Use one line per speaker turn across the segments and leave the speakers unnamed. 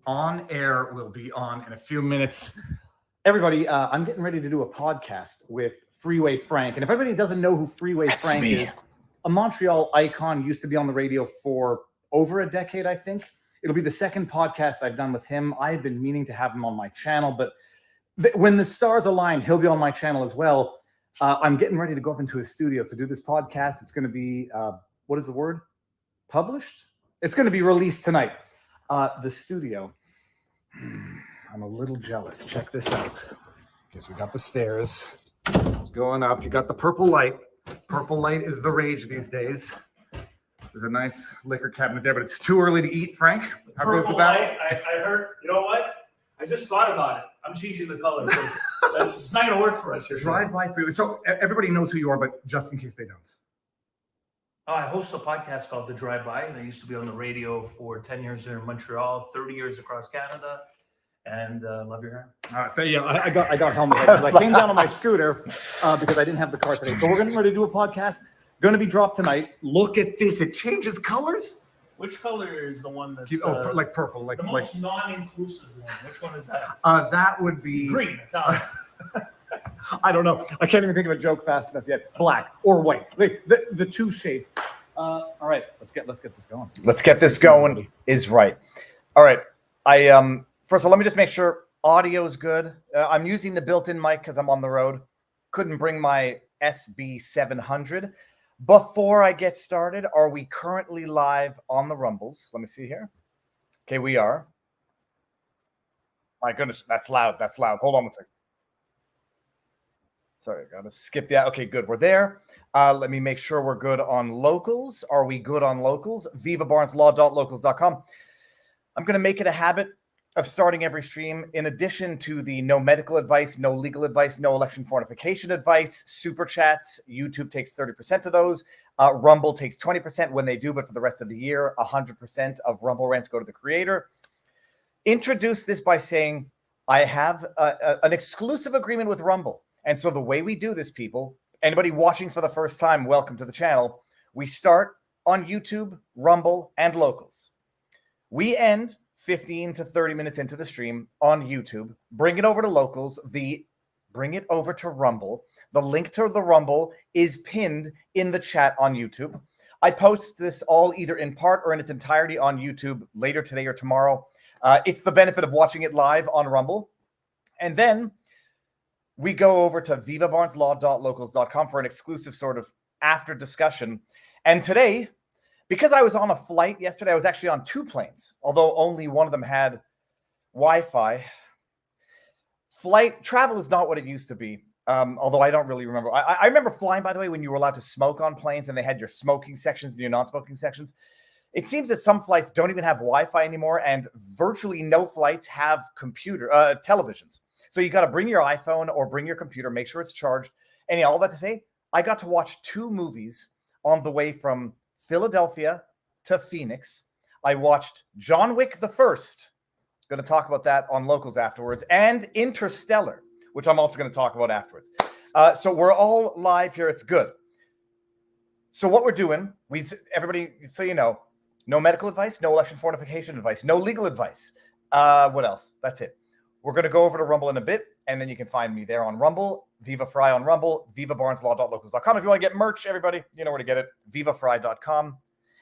on air will be on in a few minutes.
Everybody, I'm getting ready to do a podcast with Freeway Frank. And if everybody doesn't know who Freeway Frank is, a Montreal icon, used to be on the radio for over a decade, I think. It'll be the second podcast I've done with him. I've been meaning to have him on my channel, but when the stars align, he'll be on my channel as well. I'm getting ready to go up into his studio to do this podcast. It's going to be, what is the word? Published? It's going to be released tonight. The studio. I'm a little jealous. Check this out. Okay, so we got the stairs going up. You got the purple light. Purple light is the rage these days. There's a nice liquor cabinet there, but it's too early to eat, Frank. How goes the battle?
I heard, you know what? I just thought about it. I'm changing the color. It's not going to work for us here.
Drive-by food. So everybody knows who you are, but just in case they don't.
I host a podcast called The Drive-By, and I used to be on the radio for 10 years here in Montreal, 30 years across Canada. And love your hair.
Yeah,
I got helmet head. I came down on my scooter because I didn't have the car today. So we're getting ready to do a podcast. Going to be dropped tonight.
Look at this. It changes colors.
Which color is the one that's
like purple? Like
the most non-inclusive one. Which one is that?
That would be
green.
I don't know. I can't even think of a joke fast enough yet. Black or white. The two shades. All right, let's get this going.
Let's get this going is right. All right. First of all, let me just make sure audio is good. I'm using the built-in mic because I'm on the road. Couldn't bring my SB700. Before I get started, are we currently live on the Rumbles? Let me see here. Okay, we are. My goodness, that's loud. That's loud. Hold on one second. Sorry, I gotta skip that. Okay, good. We're there. Let me make sure we're good on locals. Are we good on locals? VivaBarnesLaw.locals.com. I'm going to make it a habit of starting every stream, in addition to the no medical advice, no legal advice, no election fortification advice, super chats. YouTube takes 30% of those. Rumble takes 20% when they do, but for the rest of the year, 100% of Rumble rents go to the creator. Introduce this by saying, I have an exclusive agreement with Rumble. And so the way we do this, people, anybody watching for the first time, welcome to the channel. We start on YouTube, Rumble, and locals. We end 15 to 30 minutes into the stream on YouTube, bring it over to locals, bring it over to Rumble. The link to the Rumble is pinned in the chat on YouTube. I post this all either in part or in its entirety on YouTube later today or tomorrow. It's the benefit of watching it live on Rumble. And then we go over to vivabarneslaw.locals.com for an exclusive sort of after discussion. And today, because I was on a flight yesterday, I was actually on 2 planes, although only one of them had Wi-Fi. Flight travel is not what it used to be, although I don't really remember. I remember flying, by the way, when you were allowed to smoke on planes and they had your smoking sections and your non-smoking sections. It seems that some flights don't even have Wi-Fi anymore, and virtually no flights have televisions. So you got to bring your iPhone or bring your computer, make sure it's charged. And all that to say, I got to watch 2 movies on the way from Philadelphia to Phoenix. I watched John Wick the First. Going to talk about that on locals afterwards, and Interstellar, which I'm also going to talk about afterwards. So we're all live here. It's good. So what we're doing, everybody, so you know, no medical advice, no election fortification advice, no legal advice. What else? That's it. We're going to go over to Rumble in a bit, and then you can find me there on Rumble, Viva Frei on Rumble, vivabarneslaw.locals.com. If you want to get merch, everybody, you know where to get it, vivafrei.com.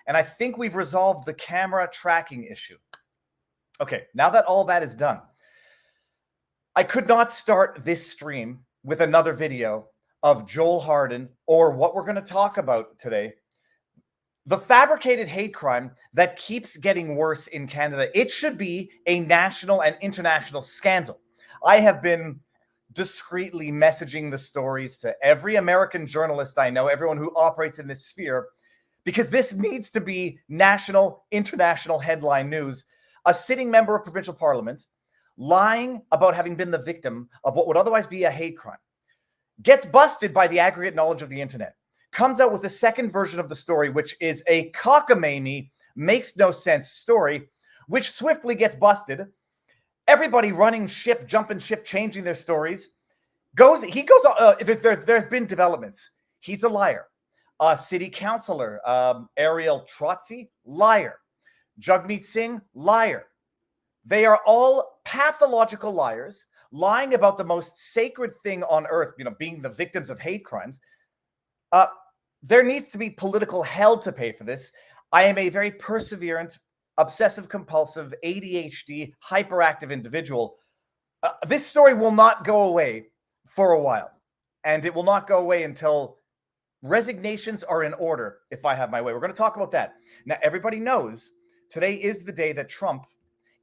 And I think we've resolved the camera tracking issue. Okay, now that all that is done, I could not start this stream with another video of Joel Harden or what we're going to talk about today. The fabricated hate crime that keeps getting worse in Canada. It should be a national and international scandal. I have been discreetly messaging the stories to every American journalist I know, everyone who operates in this sphere, because this needs to be national, international headline news. A sitting member of provincial parliament lying about having been the victim of what would otherwise be a hate crime gets busted by the aggregate knowledge of the internet. Comes out with a second version of the story, which is a cockamamie, makes no sense story, which swiftly gets busted. Everybody running ship, jumping ship, changing their stories. There's been developments. He's a liar. City councillor, Ariel Trotzy, liar. Jagmeet Singh, liar. They are all pathological liars, lying about the most sacred thing on earth, being the victims of hate crimes. There needs to be political hell to pay for this. I am a very perseverant, obsessive-compulsive, ADHD, hyperactive individual. This story will not go away for a while, and it will not go away until resignations are in order, if I have my way. We're going to talk about that. Now, everybody knows today is the day that Trump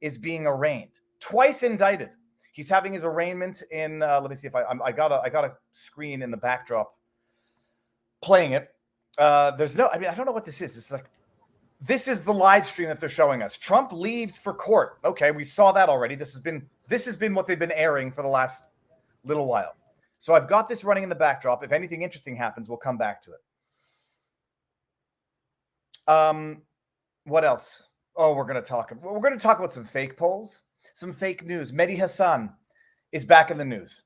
is being arraigned, twice indicted. He's having his arraignment in, let me see if I got a screen in the backdrop playing it. I don't know what this is. It's like, this is the live stream that they're showing us. Trump leaves for court. Okay, we saw that already. This has been what they've been airing for the last little while. So I've got this running in the backdrop. If anything interesting happens, we'll come back to it. What else? Oh, we're going to talk about some fake polls, some fake news. Mehdi Hasan is back in the news.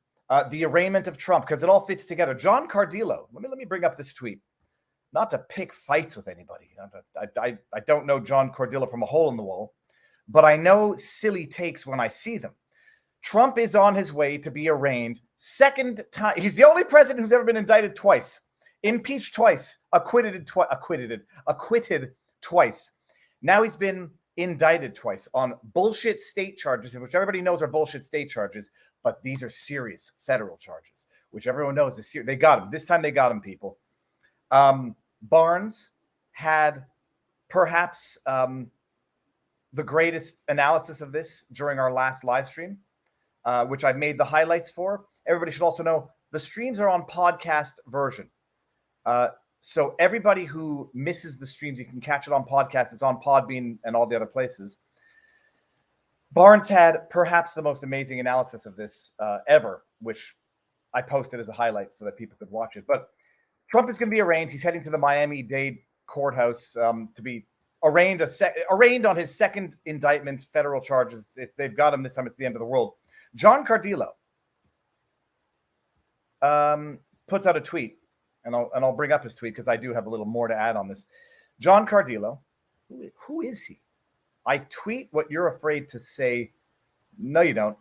The arraignment of Trump, because it all fits together. John Cardillo. Let me bring up this tweet. Not to pick fights with anybody. I don't know John Cardillo from a hole in the wall, but I know silly takes when I see them. Trump is on his way to be arraigned second time. He's the only president who's ever been indicted twice, impeached twice, acquitted twice. Now he's been indicted twice on bullshit state charges, which everybody knows are bullshit state charges, but these are serious federal charges, which everyone knows is serious. They got him. This time they got him, people. Barnes had perhaps the greatest analysis of this during our last live stream, which I've made the highlights for. Everybody should also know the streams are on podcast version. So everybody who misses the streams, you can catch it on podcast. It's on Podbean and all the other places. Barnes had perhaps the most amazing analysis of this ever, which I posted as a highlight so that people could watch it. But Trump is going to be arraigned. He's heading to the Miami-Dade courthouse to be arraigned on his second indictment, federal charges. They've got him this time. It's the end of the world. John Cardillo puts out a tweet, and I'll bring up his tweet because I do have a little more to add on this. John Cardillo, who is he? I tweet what you're afraid to say. No, you don't.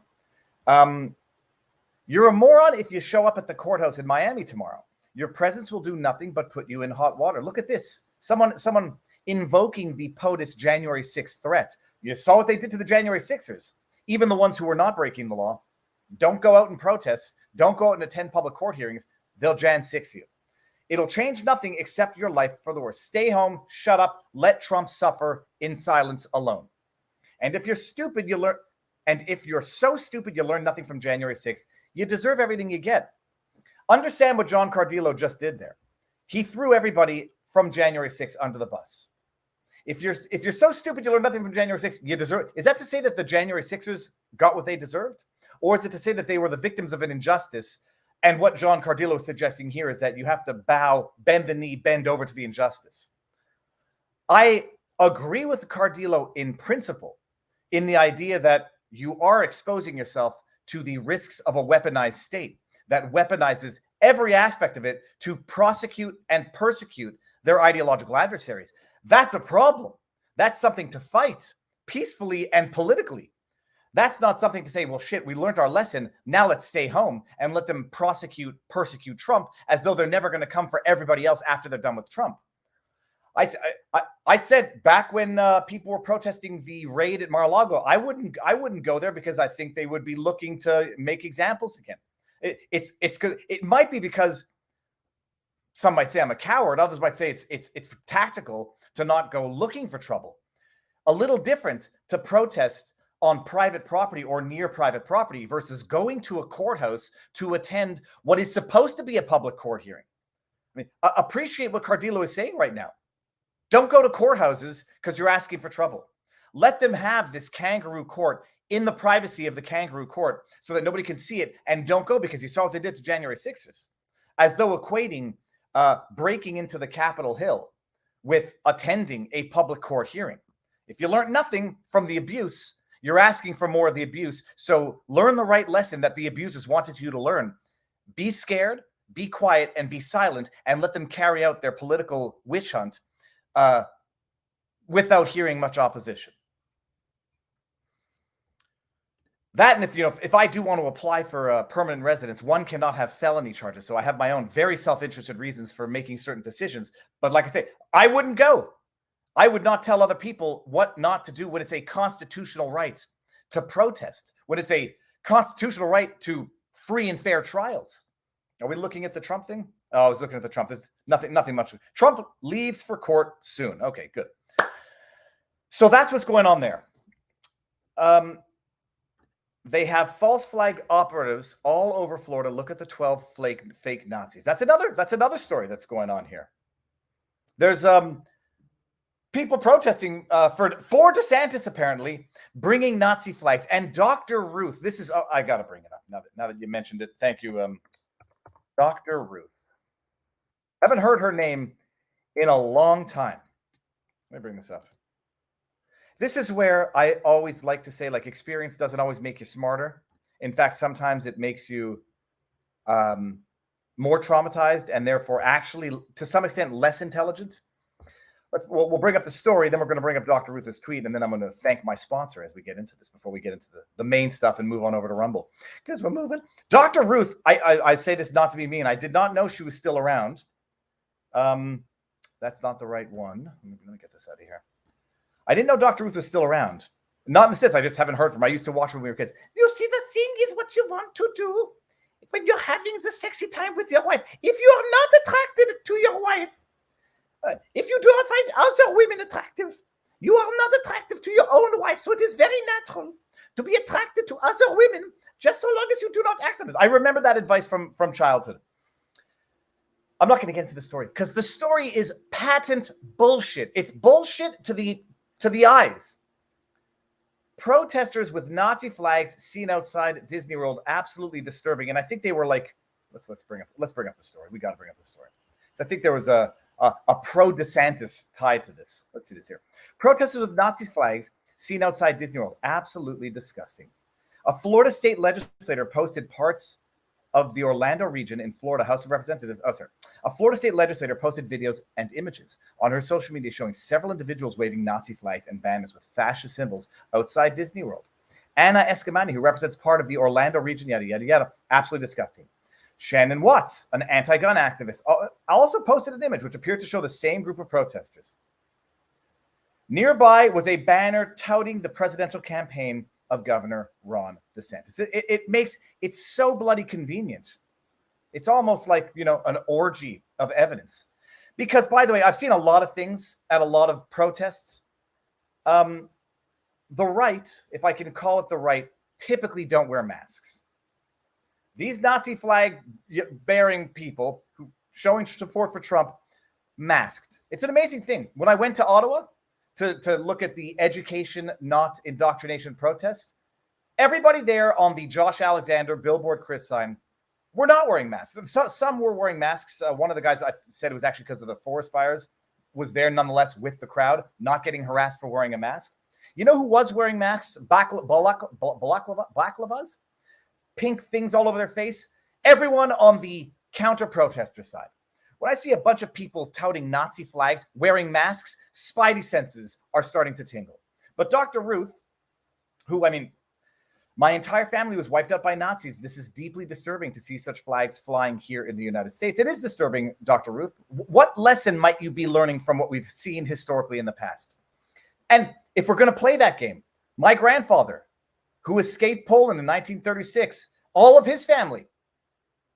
You're a moron if you show up at the courthouse in Miami tomorrow. Your presence will do nothing but put you in hot water. Look at this. Someone invoking the POTUS January 6th threat. You saw what they did to the January 6ers. Even the ones who were not breaking the law. Don't go out and protest. Don't go out and attend public court hearings. They'll Jan 6 you. It'll change nothing except your life for the worse. Stay home, shut up, let Trump suffer in silence alone. And if you're stupid, you learn. And if you're so stupid you learn nothing from January 6th, you deserve everything you get. Understand what John Cardillo just did there. He threw everybody from January 6th under the bus. If you're so stupid you learn nothing from January 6th, you deserve. Is that to say that the January 6ers got what they deserved? Or is it to say that they were the victims of an injustice? And what John Cardillo is suggesting here is that you have to bow, bend the knee, bend over to the injustice. I agree with Cardillo in principle, in the idea that you are exposing yourself to the risks of a weaponized state that weaponizes every aspect of it to prosecute and persecute their ideological adversaries. That's a problem. That's something to fight peacefully and politically. That's not something to say, well, shit, we learned our lesson. Now let's stay home and let them persecute Trump as though they're never going to come for everybody else after they're done with Trump. I said back when people were protesting the raid at Mar-a-Lago, I wouldn't go there because I think they would be looking to make examples again. It might be because some might say I'm a coward. Others might say it's tactical to not go looking for trouble. A little different to protest on private property or near private property versus going to a courthouse to attend what is supposed to be a public court hearing. I mean, appreciate what Cardillo is saying right now. Don't go to courthouses because you're asking for trouble. Let them have this kangaroo court in the privacy of the kangaroo court so that nobody can see it, and don't go because you saw what they did to January 6ers, as though equating breaking into the Capitol Hill with attending a public court hearing. If you learn nothing from the abuse, you're asking for more of the abuse. So learn the right lesson that the abusers wanted you to learn. Be scared, be quiet, and be silent, and let them carry out their political witch hunt without hearing much opposition. That, and if I do want to apply for a permanent residence, one cannot have felony charges. So I have my own very self-interested reasons for making certain decisions. But like I say, I wouldn't go. I would not tell other people what not to do when it's a constitutional right to protest, when it's a constitutional right to free and fair trials. Are we looking at the Trump thing? Oh, I was looking at the Trump. There's nothing much. Trump leaves for court soon. Okay, good. So that's what's going on there. They have false flag operatives all over Florida. Look at the 12 fake Nazis. That's another story that's going on here. There's people protesting for DeSantis, apparently bringing Nazi flags. And Dr. Ruth, this is, I got to bring it up now that you mentioned it. Thank you, Dr. Ruth. I haven't heard her name in a long time. Let me bring this up. This is where I always like to say, like, experience doesn't always make you smarter. In fact, sometimes it makes you more traumatized and therefore actually, to some extent, less intelligent. We'll bring up the story, then we're going to bring up Dr. Ruth's tweet, and then I'm going to thank my sponsor as we get into this before we get into the main stuff and move on over to Rumble. Because we're moving. Dr. Ruth, I say this not to be mean. I did not know she was still around. That's not the right one. Let me get this out of here. I didn't know Dr. Ruth was still around. Not in the sense I just haven't heard from her. I used to watch when we were kids. You see, the thing is what you want to do when you're having the sexy time with your wife. If you are not attracted to your wife, if you do not find other women attractive, you are not attractive to your own wife. So it is very natural to be attracted to other women, just so long as you do not act on it. I remember that advice from childhood. I'm not going to get into the story because the story is patent bullshit. It's bullshit to the eyes. Protesters with Nazi flags seen outside Disney World, absolutely disturbing. And I think they were like, let's bring up the story. We got to bring up the story. So I think there was a pro DeSantis tied to this. Let's see this here. Protesters with Nazi flags seen outside Disney World, absolutely disgusting. A Florida state legislator posted parts of the Orlando region in Florida House of Representatives. A Florida state legislator posted videos and images on her social media showing several individuals waving Nazi flags and banners with fascist symbols outside Disney World. Anna Escamani, who represents part of the Orlando region, yada, yada, yada. Absolutely disgusting. Shannon Watts, an anti-gun activist, also posted an image which appeared to show the same group of protesters. Nearby was a banner touting the presidential campaign of Governor Ron DeSantis. It makes it so bloody convenient. It's almost like, an orgy of evidence. Because, by the way, I've seen a lot of things at a lot of protests. The right, if I can call it the right, typically don't wear masks. These Nazi flag bearing people who showing support for Trump, masked. It's an amazing thing. When I went to Ottawa to look at the education, not indoctrination protests, everybody there on the Josh Alexander billboard Chris sign were not wearing masks. Some were wearing masks. One of the guys I said it was actually because of the forest fires was there nonetheless with the crowd, not getting harassed for wearing a mask. You know who was wearing masks? Balaklavas? Pink things all over their face. Everyone on the counter-protester side. When I see a bunch of people touting Nazi flags, wearing masks, spidey senses are starting to tingle. But Dr. Ruth, who, my entire family was wiped out by Nazis. This is deeply disturbing to see such flags flying here in the United States. It is disturbing, Dr. Ruth. What lesson might you be learning from what we've seen historically in the past? And if we're going to play that game, my grandfather, who escaped Poland in 1936, all of his family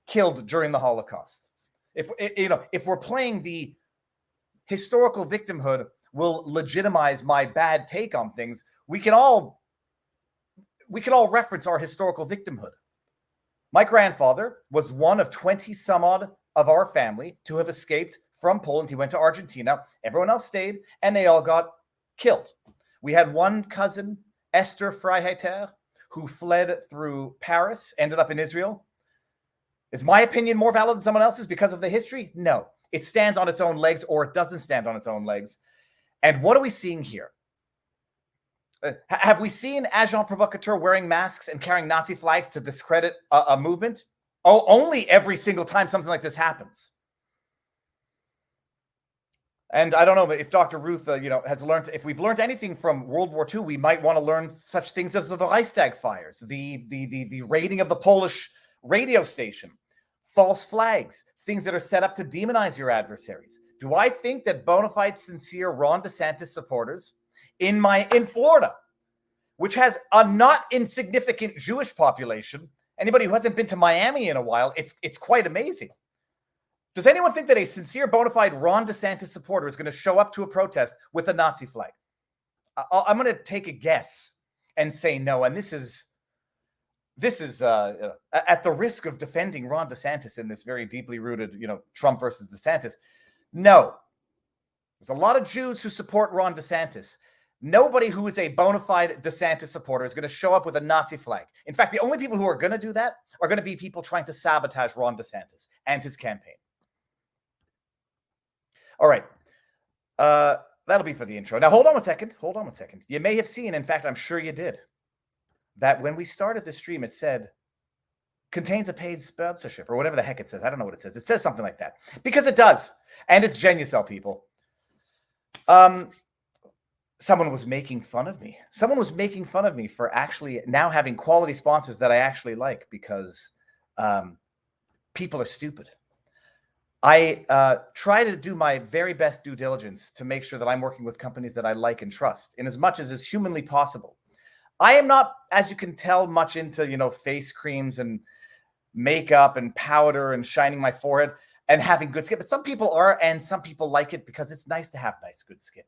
killed during the Holocaust. If we're playing the historical victimhood will legitimize my bad take on things, we can all reference our historical victimhood. My grandfather was one of 20 some odd of our family to have escaped from Poland. He went to Argentina. Everyone else stayed, and they all got killed. We had one cousin, Esther Freiheiter, who fled through Paris, ended up in Israel. Is my opinion more valid than someone else's because of the history? No. It stands on its own legs, or it doesn't stand on its own legs. And what are we seeing here? Have we seen agent provocateur wearing masks and carrying Nazi flags to discredit a movement? Oh, only every single time something like this happens. And I don't know, but if Dr. Ruth, has learned, if we've learned anything from World War II, we might want to learn such things as the Reichstag fires, the raiding of the Polish radio station, false flags, things that are set up to demonize your adversaries. Do I think that bona fide, sincere Ron DeSantis supporters in Florida, which has a not insignificant Jewish population, anybody who hasn't been to Miami in a while, it's quite amazing. Does anyone think that a sincere, bona fide Ron DeSantis supporter is going to show up to a protest with a Nazi flag? I'm going to take a guess and say no. And this is at the risk of defending Ron DeSantis in this very deeply rooted, Trump versus DeSantis. No, there's a lot of Jews who support Ron DeSantis. Nobody who is a bona fide DeSantis supporter is going to show up with a Nazi flag. In fact, the only people who are going to do that are going to be people trying to sabotage Ron DeSantis and his campaign. All right. That'll be for the intro. Now, hold on a second. You may have seen, in fact, I'm sure you did, that when we started the stream, it said, contains a paid sponsorship, or whatever the heck it says. I don't know what it says. It says something like that. Because it does. And it's Genucel, people. Someone was making fun of me. Someone was making fun of me for actually now having quality sponsors that I actually like, because people are stupid. I try to do my very best due diligence to make sure that I'm working with companies that I like and trust in as much as is humanly possible. I am not, as you can tell, much into, face creams and makeup and powder and shining my forehead and having good skin. But some people are, and some people like it because it's nice to have nice, good skin.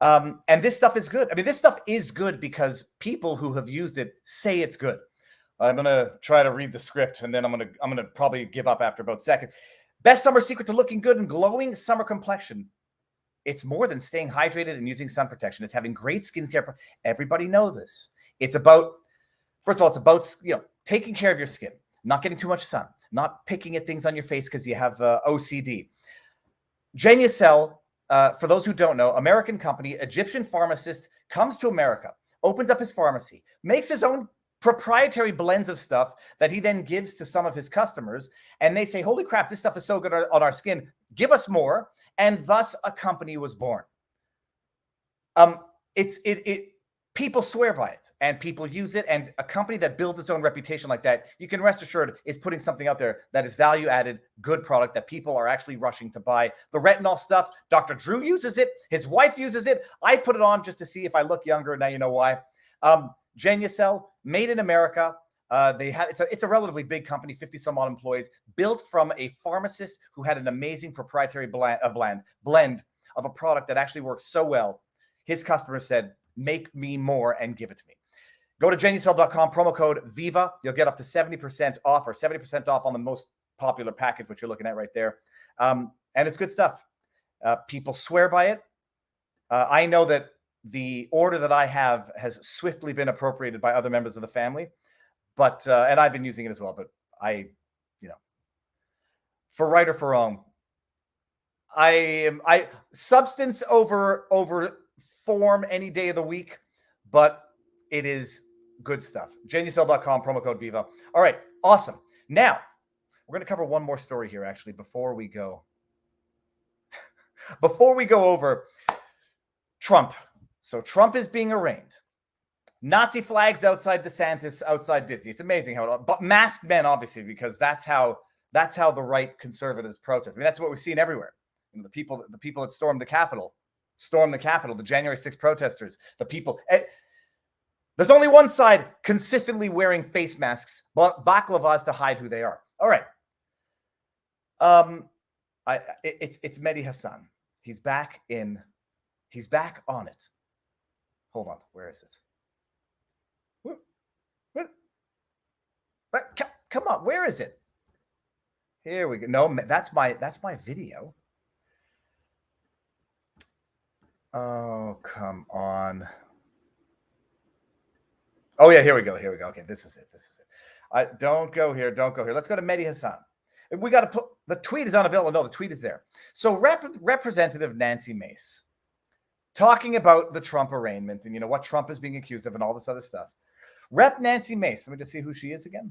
And this stuff is good. I mean, this stuff is good because people who have used it say it's good. I'm going to try to read the script, and then I'm going to probably give up after about a second. Best summer secret to looking good and glowing summer complexion. It's more than staying hydrated and using sun protection. It's having great skincare. Everybody knows this. It's about, first of all, it's about, taking care of your skin, not getting too much sun, not picking at things on your face because you have OCD. Genucel, for those who don't know, American company, Egyptian pharmacist, comes to America, opens up his pharmacy, makes his own proprietary blends of stuff that he then gives to some of his customers, and they say, holy crap, this stuff is so good on our skin, give us more. And thus a company was born. People swear by it and people use it, and a company that builds its own reputation like that, you can rest assured is putting something out there that is value added, good product that people are actually rushing to buy. The retinol stuff, Dr. Drew uses it, his wife uses it. I put it on just to see if I look younger. Now you know why. Genucel, made in America. It's a relatively big company, 50 some odd employees, built from a pharmacist who had an amazing proprietary blend of a product that actually works so well. His customers said, make me more and give it to me. Go to Genucel.com, promo code VIVA. You'll get up to 70% off, or 70% off on the most popular package, which you're looking at right there. And it's good stuff. People swear by it. I know that the order that I have has swiftly been appropriated by other members of the family, but and I've been using it as well. But for right or for wrong, I substance over form any day of the week, but it is good stuff. Genucel.com, promo code VIVA. All right, awesome. Now we're going to cover one more story here, actually, before we go over Trump. So Trump is being arraigned. Nazi flags outside DeSantis, outside Disney. It's amazing but masked men, obviously, because that's how the right conservatives protest. I mean, that's what we've seen everywhere. The people that stormed the Capitol, the January 6th protesters, the people. There's only one side consistently wearing face masks, baklavas to hide who they are. All right. It's Mehdi Hasan. He's back on it. Hold on, where is it? Come on, where is it? Here we go. No, that's my video. Oh, come on. Oh yeah, here we go. Okay, this is it. Don't go here. Let's go to Mehdi Hasan. We got to put the tweet is unavailable. No, the tweet is there. So Representative Nancy Mace talking about the Trump arraignment and what Trump is being accused of and all this other stuff. Rep Nancy Mace. Let me just see who she is again.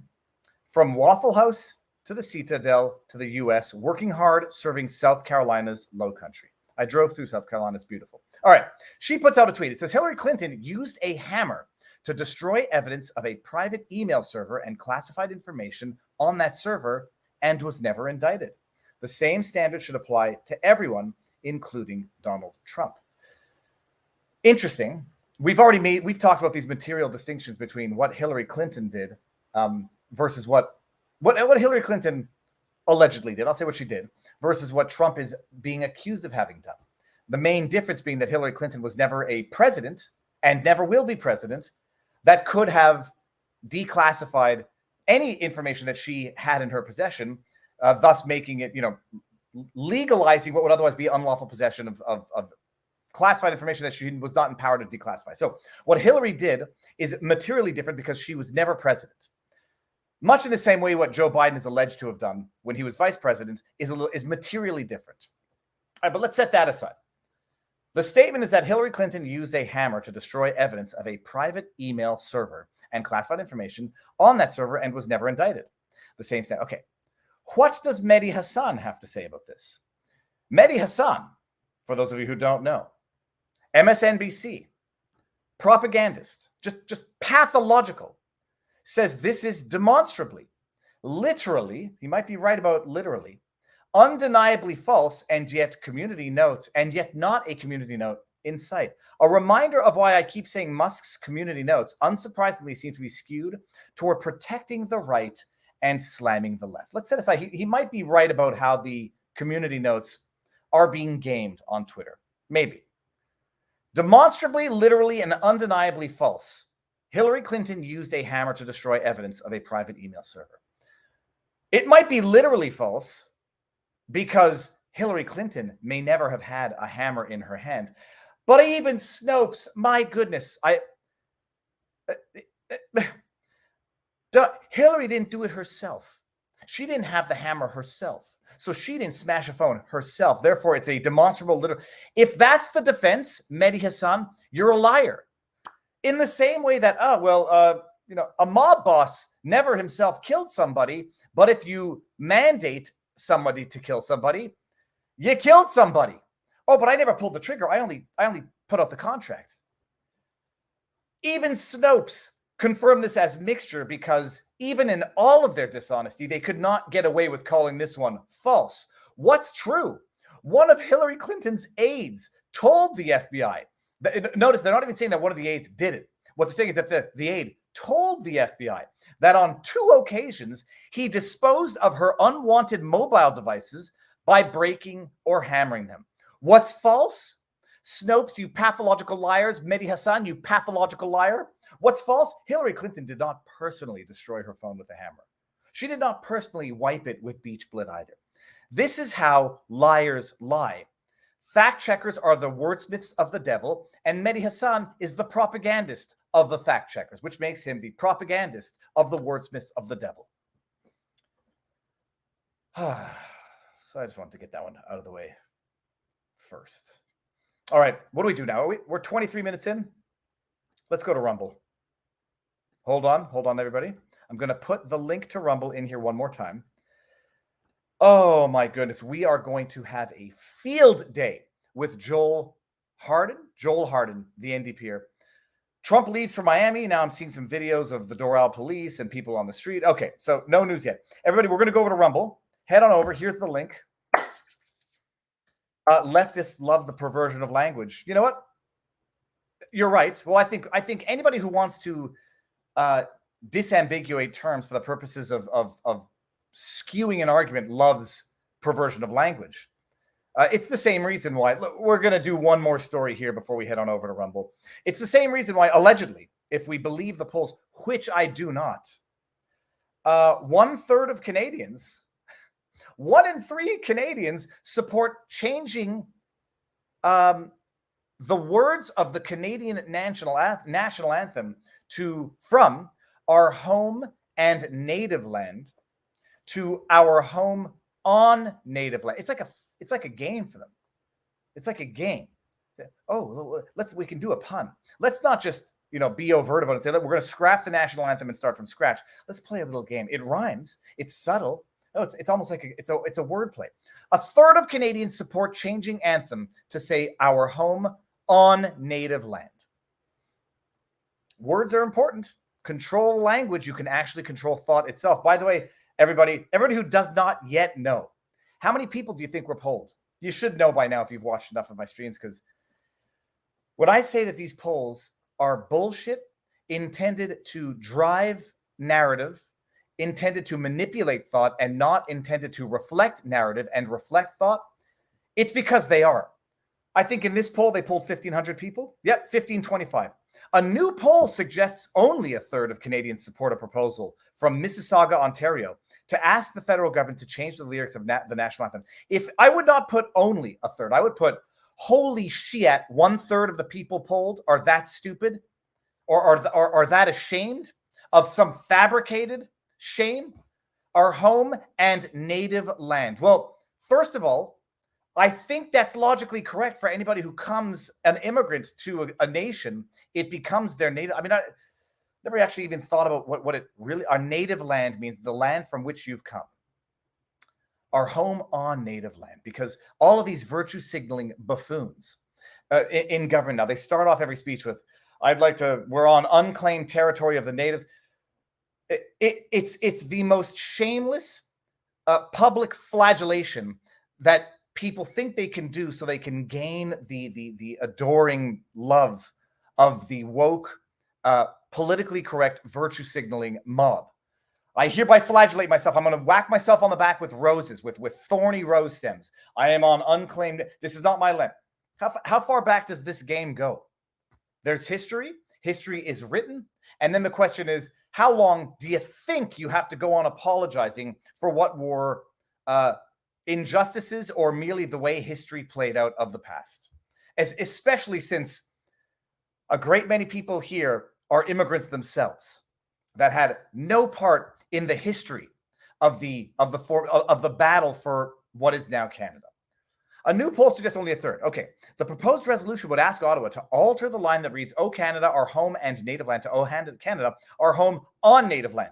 From Waffle House to the Citadel to the U.S., working hard, serving South Carolina's low country. I drove through South Carolina. It's beautiful. All right. She puts out a tweet. It says, Hillary Clinton used a hammer to destroy evidence of a private email server and classified information on that server and was never indicted. The same standard should apply to everyone, including Donald Trump. Interesting. We've talked about these material distinctions between what Hillary Clinton did versus what Hillary Clinton allegedly did. I'll say what she did versus what Trump is being accused of having done. The main difference being that Hillary Clinton was never a president and never will be president that could have declassified any information that she had in her possession, thus making it, legalizing what would otherwise be unlawful possession of classified information that she was not empowered to declassify. So what Hillary did is materially different because she was never president. Much in the same way what Joe Biden is alleged to have done when he was vice president is materially different. All right, but let's set that aside. The statement is that Hillary Clinton used a hammer to destroy evidence of a private email server and classified information on that server and was never indicted. The same thing. Okay. What does Mehdi Hasan have to say about this? Mehdi Hasan, for those of you who don't know, MSNBC, propagandist, just pathological, says this is demonstrably, literally, he might be right about literally, undeniably false and yet not a community note in sight. A reminder of why I keep saying Musk's community notes unsurprisingly seem to be skewed toward protecting the right and slamming the left. Let's set aside, he might be right about how the community notes are being gamed on Twitter. Maybe. Demonstrably, literally, and undeniably false. Hillary Clinton used a hammer to destroy evidence of a private email server. It might be literally false because Hillary Clinton may never have had a hammer in her hand. But even Snopes, my goodness, Hillary didn't do it herself. She didn't have the hammer herself. So she didn't smash a phone herself. Therefore, it's a demonstrable literal. If that's the defense, Mehdi Hasan, you're a liar. In the same way that, a mob boss never himself killed somebody, but if you mandate somebody to kill somebody, you killed somebody. Oh, but I never pulled the trigger. I only put out the contract. Even Snopes confirmed this as mixture because even in all of their dishonesty, they could not get away with calling this one false. What's true? One of Hillary Clinton's aides told the FBI. Notice they're not even saying that one of the aides did it. What they're saying is that the aide told the FBI that on 2 occasions, he disposed of her unwanted mobile devices by breaking or hammering them. What's false? Snopes, you pathological liars. Mehdi Hasan, you pathological liar. What's false? Hillary Clinton did not personally destroy her phone with a hammer. She did not personally wipe it with Beach Blit either. This is how liars lie. Fact checkers are the wordsmiths of the devil, and Mehdi Hasan is the propagandist of the fact checkers, which makes him the propagandist of the wordsmiths of the devil. So I just wanted to get that one out of the way first. All right, what do we do now? We're 23 minutes in. Let's go to Rumble. Hold on, everybody. I'm going to put the link to Rumble in here one more time. Oh, my goodness. We are going to have a field day with Joel Harden, the NDPer. Trump leaves for Miami. Now I'm seeing some videos of the Doral police and people on the street. Okay, so no news yet. Everybody, we're going to go over to Rumble. Head on over. Here's the link. Leftists love the perversion of language. You know what? You're right. Well, I think anybody who wants to disambiguate terms for the purposes of skewing an argument loves perversion of language. It's the same reason why. Look, we're going to do one more story here before we head on over to Rumble. It's the same reason why, allegedly, if we believe the polls, which I do not, 1/3 of Canadians, 1 in 3 Canadians support changing the words of the Canadian national anthem from our home and native land to our home on native land. It's like a game for them. It's like a game. Oh, we can do a pun. Let's not just be overt about it and say that we're going to scrap the national anthem and start from scratch. Let's play a little game. It rhymes. It's subtle. No, it's almost like it's a wordplay. A third of Canadians support changing anthem to say "our home on native land." Words are important. Control language. You can actually control thought itself. By the way, everybody who does not yet know, how many people do you think were polled? You should know by now if you've watched enough of my streams, because when I say that these polls are bullshit, intended to drive narrative, intended to manipulate thought, and not intended to reflect narrative and reflect thought, it's because they are. I think in this poll, they polled 1,500 people. Yep, 1,525. A new poll suggests only a third of Canadians support a proposal from Mississauga, Ontario, to ask the federal government to change the lyrics of the national anthem. If I would not put only a third, I would put, holy shit, 1/3 of the people polled are that stupid, or are that ashamed of some fabricated shame. Our home and native land. Well, first of all, I think that's logically correct for anybody who comes an immigrant to a nation. It becomes their native. I mean, I never actually even thought about what it really, our native land means, the land from which you've come. Our home on native land, because all of these virtue signaling buffoons in government now, they start off every speech with, we're on unclaimed territory of the natives. It's the most shameless public flagellation that people think they can do so they can gain the adoring love of the woke, politically correct virtue signaling mob. I hereby flagellate myself. I'm going to whack myself on the back with roses, with thorny rose stems. I am on unclaimed. This is not my land. How far back does this game go? There's history. History is written. And then the question is, how long do you think you have to go on apologizing for what were injustices or merely the way history played out of the past? Especially since a great many people here are immigrants themselves that had no part in the history of the battle for what is now Canada. A new poll suggests only a third. Okay, the proposed resolution would ask Ottawa to alter the line that reads, "O Canada, our home and native land," to "O Canada, our home on native land."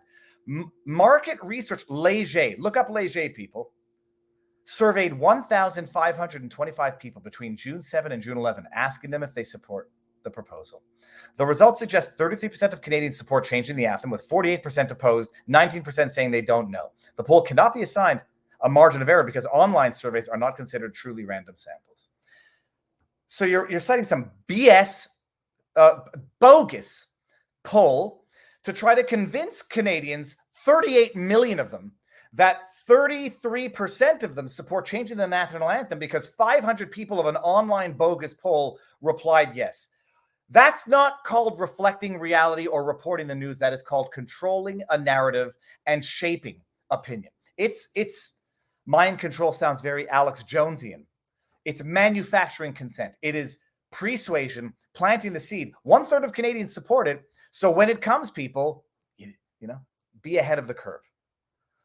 Market research, Leger, look up Leger, people, surveyed 1,525 people between June 7 and June 11, asking them if they support the proposal. The results suggest 33% of Canadians support changing the anthem, with 48% opposed, 19% saying they don't know. The poll cannot be assigned a margin of error because online surveys are not considered truly random samples. So you're citing some BS, bogus poll to try to convince Canadians, 38 million of them, that 33% of them support changing the national anthem because 500 people of an online bogus poll replied yes. That's not called reflecting reality or reporting the news. That is called controlling a narrative and shaping opinion. It's mind control sounds very Alex Jonesian. It's manufacturing consent. It is persuasion, planting the seed. 1/3 of Canadians support it. So when it comes, people, be ahead of the curve.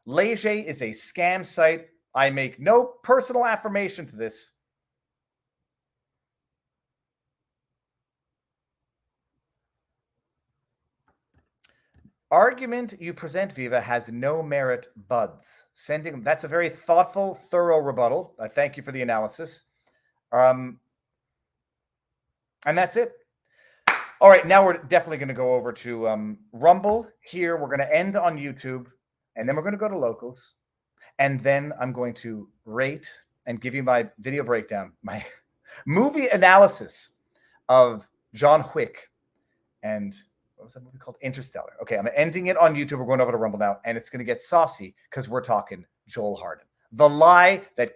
Leger is a scam site. I make no personal affirmation to this. Argument you present, Viva, has no merit, buds. That's a very thoughtful, thorough rebuttal. I thank you for the analysis. And that's it. All right, now we're definitely going to go over to Rumble. Here, we're going to end on YouTube, and then we're going to go to locals. And then I'm going to rate and give you my video breakdown, my movie analysis of John Wick and what was that movie called? Interstellar. Okay, I'm ending it on YouTube. We're going over to Rumble now, and it's going to get saucy because we're talking Joel Harden. The lie that